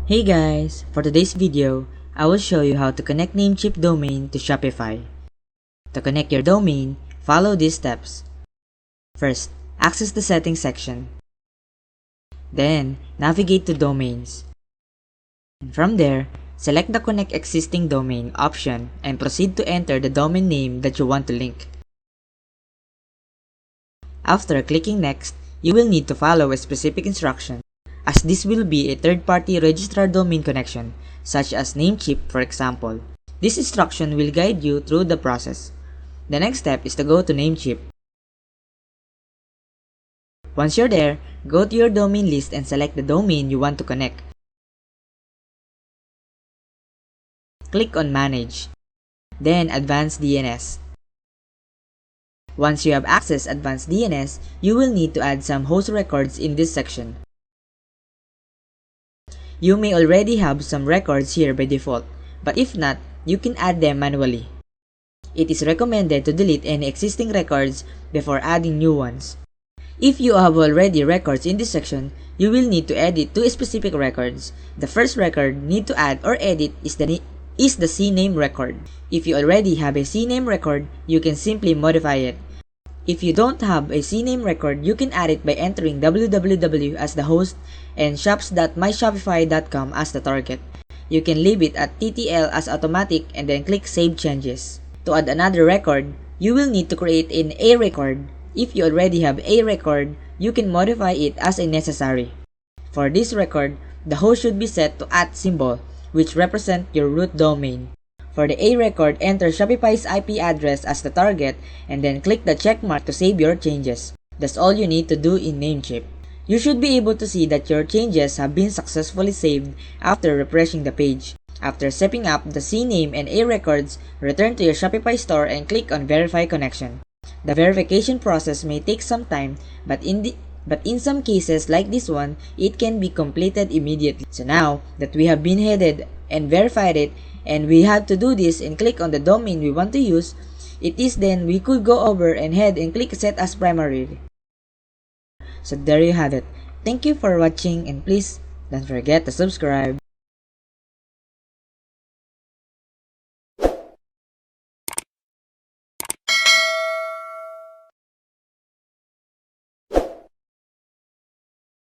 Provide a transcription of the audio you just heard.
Hey guys, for today's video, I will show you how to connect Namecheap domain to Shopify. To connect your domain, follow these steps. First, access the settings section. Then, navigate to domains. And from there, select the connect existing domain option and proceed to enter the domain name that you want to link. After clicking next, you will need to follow a specific instruction, as this will be a third-party registered domain connection, such as Namecheap for example. This instruction will guide you through the process. The next step is to go to Namecheap. Once you're there, go to your domain list and select the domain you want to connect. Click on Manage, then Advanced DNS. Once you have accessed Advanced DNS, you will need to add some host records in this section. You may already have some records here by default, but if not, you can add them manually. It is recommended to delete any existing records before adding new ones. If you have already records in this section, you will need to edit two specific records. The first record need to add or edit is the CNAME record. If you already have a CNAME record, you can simply modify it. If you don't have a CNAME record, you can add it by entering www as the host and shops.myshopify.com as the target. You can leave it at TTL as automatic and then click Save Changes. To add another record, you will need to create an A record. If you already have a record, you can modify it as a necessary. For this record, the host should be set to @ which represent your root domain. For the A record, enter Shopify's IP address as the target and then click the check mark to save your changes. That's all you need to do in Namecheap. You should be able to see that your changes have been successfully saved after refreshing the page. After setting up the CNAME and A records, return to your Shopify store and click on Verify Connection. The verification process may take some time, but in some cases like this one, it can be completed immediately. So now that we have been headed and verified it, and we have to do this and click on the domain we want to use, it is then we could go over and head and click Set as Primary. So there you have it. Thank you for watching and please don't forget to subscribe.